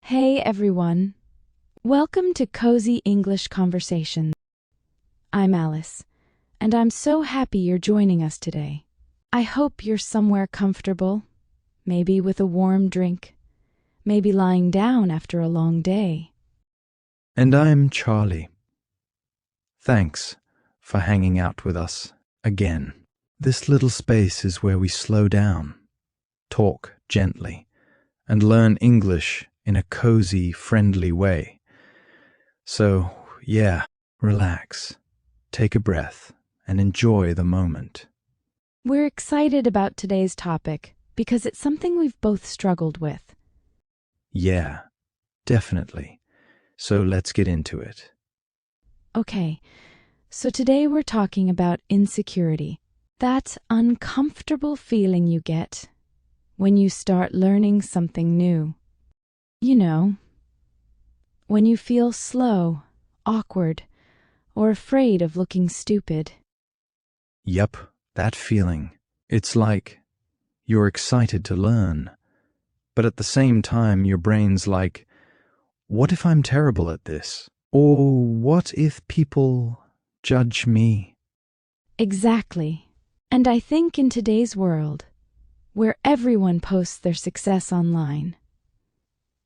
Hey everyone, welcome to Cozy English Conversations. I'm Alice, and I'm so happy you're joining us today. I hope you're somewhere comfortable, maybe with a warm drink, maybe lying down after a long day. And I'm Charlie. Thanks for hanging out with us again. This little space is where we slow down, talk gently, and learn English in a cozy, friendly way. So, yeah, relax, take a breath, and enjoy the moment. We're excited about today's topic because it's something we've both struggled with. Yeah, definitely. So let's get into it. Okay, so today we're talking about insecurity. That uncomfortable feeling you get when you start learning something new. You know, when you feel slow, awkward, or afraid of looking stupid. Yup, that feeling. It's like you're excited to learn, but at the same time your brain's like, what if I'm terrible at this? Or what if people judge me? Exactly. And I think in today's world, where everyone posts their success online,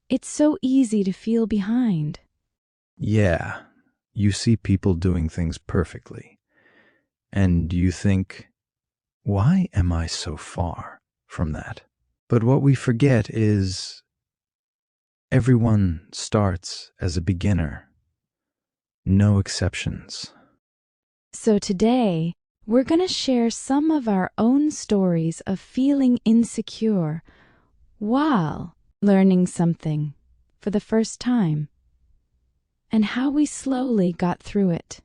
it's so easy to feel behind. Yeah, you see people doing things perfectly, and you think, why am I so far from that? But what we forget is everyone starts as a beginner. No exceptions. So today, we're going to share some of our own stories of feeling insecure while learning something for the first time, and how we slowly got through it.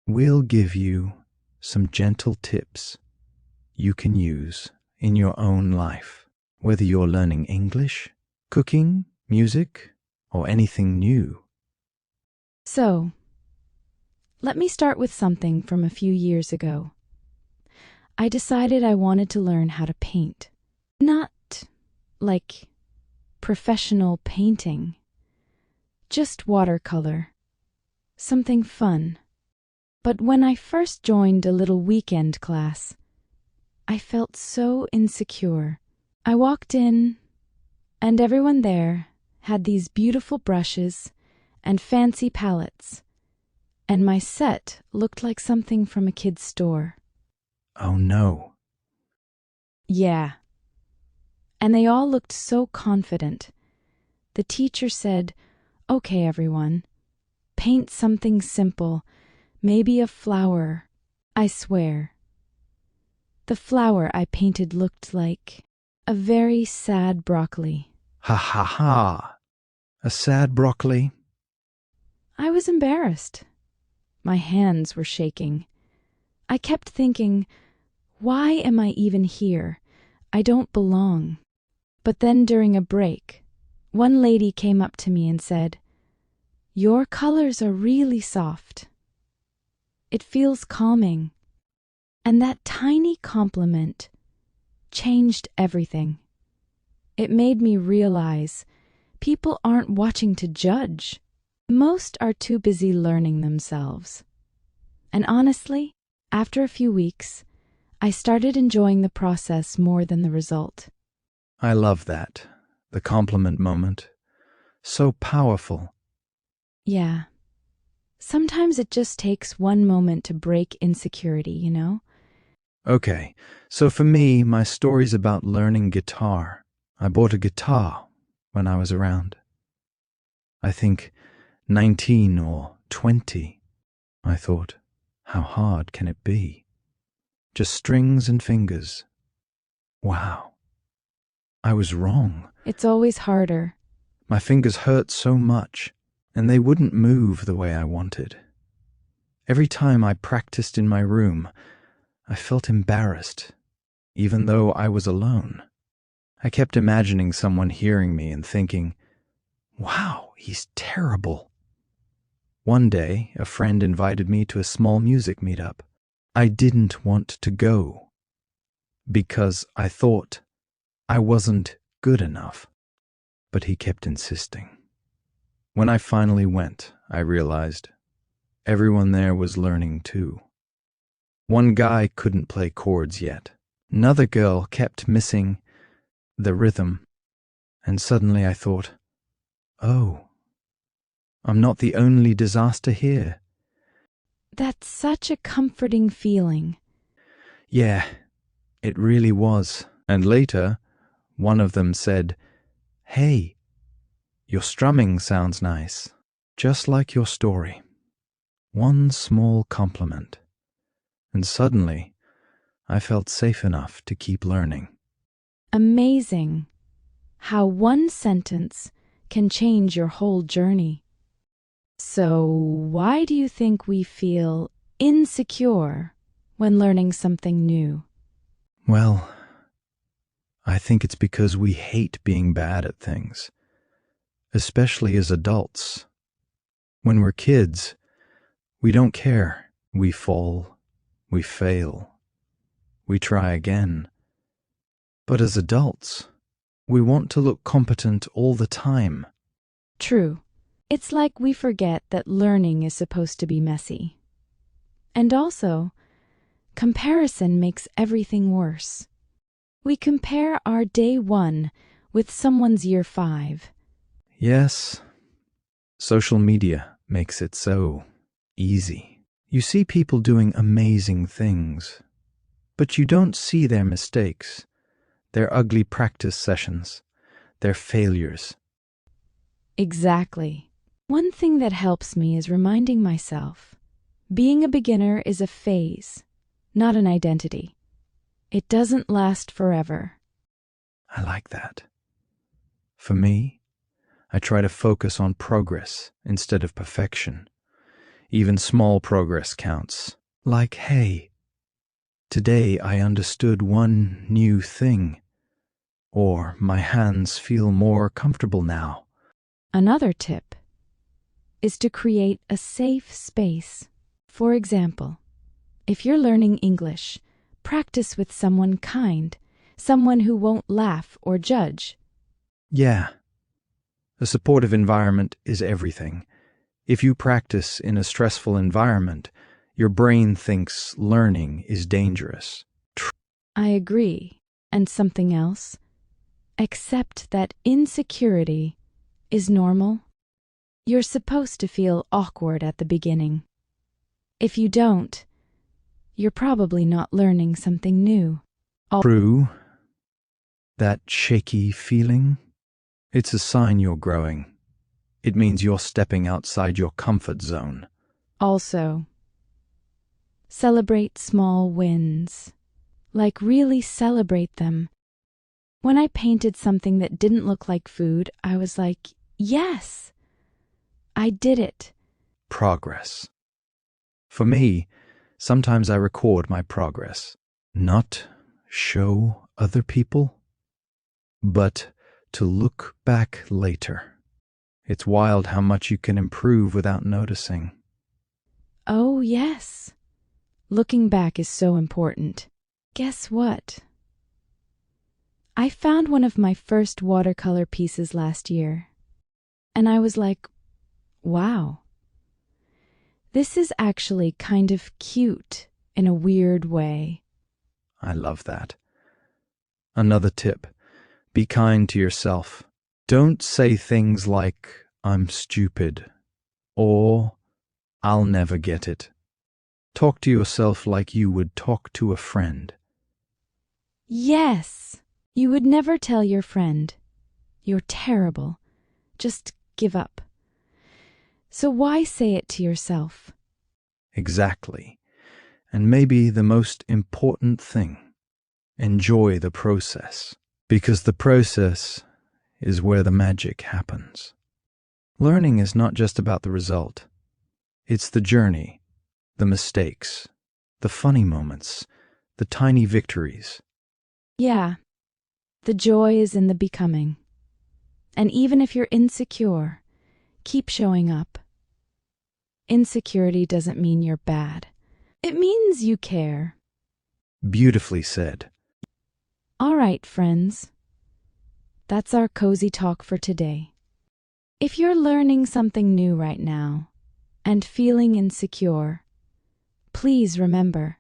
We'll give you some gentle tips you can use in your own life, whether you're learning English, cooking, music, or anything new. So, let me start with something from a few years ago. I decided I wanted to learn how to paint. Not like professional painting, just watercolor, something fun. But when I first joined a little weekend class, I felt so insecure. I walked in, and everyone there had these beautiful brushes and fancy palettes, and my set looked like something from a kid's store. Oh no. Yeah. And they all looked so confident. The teacher said, "Okay, everyone, paint something simple, maybe a flower." I swear, the flower I painted looked like a very sad broccoli. Ha ha ha. A sad broccoli? I was embarrassed. My hands were shaking. I kept thinking, why am I even here? I don't belong. But then during a break, one lady came up to me and said, "Your colors are really soft. It feels calming." And that tiny compliment changed everything. It made me realize people aren't watching to judge. Most are too busy learning themselves. And honestly, after a few weeks, I started enjoying the process more than the result. I love that. The compliment moment. So powerful. Yeah. Sometimes it just takes one moment to break insecurity, you know? Okay, so for me, my story's about learning guitar. I bought a guitar when I was around, I think, 19 or 20. I thought, how hard can it be? Just strings and fingers. Wow. I was wrong. It's always harder. My fingers hurt so much, and they wouldn't move the way I wanted. Every time I practiced in my room, I felt embarrassed, even though I was alone. I kept imagining someone hearing me and thinking, wow, he's terrible. One day, a friend invited me to a small music meetup. I didn't want to go because I thought I wasn't good enough, but he kept insisting. When I finally went, I realized everyone there was learning too. One guy couldn't play chords yet. Another girl kept missing the rhythm. And suddenly I thought, oh, I'm not the only disaster here. That's such a comforting feeling. Yeah, it really was. And later, one of them said, "Hey, your strumming sounds nice, just like your story." One small compliment. And suddenly, I felt safe enough to keep learning. Amazing how one sentence can change your whole journey. So, why do you think we feel insecure when learning something new? Well, I think it's because we hate being bad at things, especially as adults. When we're kids, we don't care. We fall, we fail, we try again. But as adults, we want to look competent all the time. True. It's like we forget that learning is supposed to be messy. And also, comparison makes everything worse. We compare our day 1 with someone's year 5. Yes, social media makes it so easy. You see people doing amazing things, but you don't see their mistakes, their ugly practice sessions, their failures. Exactly. One thing that helps me is reminding myself, being a beginner is a phase, not an identity. It doesn't last forever. I like that. For me, I try to focus on progress instead of perfection. Even small progress counts. Like, hey, today I understood one new thing. Or my hands feel more comfortable now. Another tip is to create a safe space. For example, if you're learning English, practice with someone kind, someone who won't laugh or judge. Yeah, a supportive environment is everything. If you practice in a stressful environment, your brain thinks learning is dangerous. I agree. And something else? Accept that insecurity is normal. You're supposed to feel awkward at the beginning. If you don't, you're probably not learning something new. True, that shaky feeling, it's a sign you're growing. It means you're stepping outside your comfort zone. Also, celebrate small wins. Like, really celebrate them. When I painted something that didn't look like food, I was like, yes, I did it. Progress. For me, sometimes I record my progress, not show other people, but to look back later. It's wild how much you can improve without noticing. Oh, yes. Looking back is so important. Guess what? I found one of my first watercolor pieces last year, and I was like, wow. This is actually kind of cute in a weird way. I love that. Another tip, be kind to yourself. Don't say things like, "I'm stupid," or "I'll never get it." Talk to yourself like you would talk to a friend. Yes, you would never tell your friend, "You're terrible. Just give up." So why say it to yourself? Exactly. And maybe the most important thing, enjoy the process, because the process is where the magic happens. Learning is not just about the result. It's the journey, the mistakes, the funny moments, the tiny victories. Yeah, the joy is in the becoming. And even if you're insecure, keep showing up. Insecurity doesn't mean you're bad. It means you care. Beautifully said. All right, friends. That's our cozy talk for today. If you're learning something new right now and feeling insecure, please remember,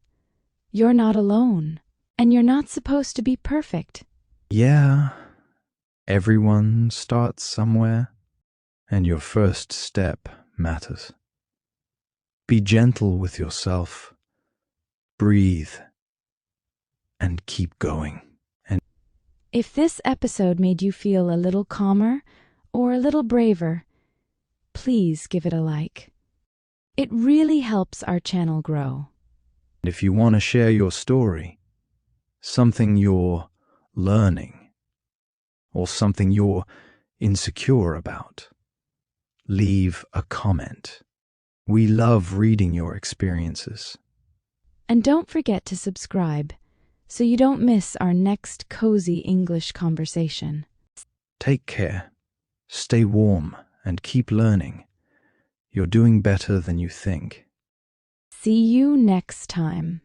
you're not alone and you're not supposed to be perfect. Yeah, everyone starts somewhere, and your first step matters. Be gentle with yourself, breathe, and keep going. If this episode made you feel a little calmer or a little braver, please give it a like. It really helps our channel grow. And if you want to share your story, something you're learning, or something you're insecure about, leave a comment. We love reading your experiences. And don't forget to subscribe so you don't miss our next cozy English conversation. Take care, stay warm, and keep learning. You're doing better than you think. See you next time.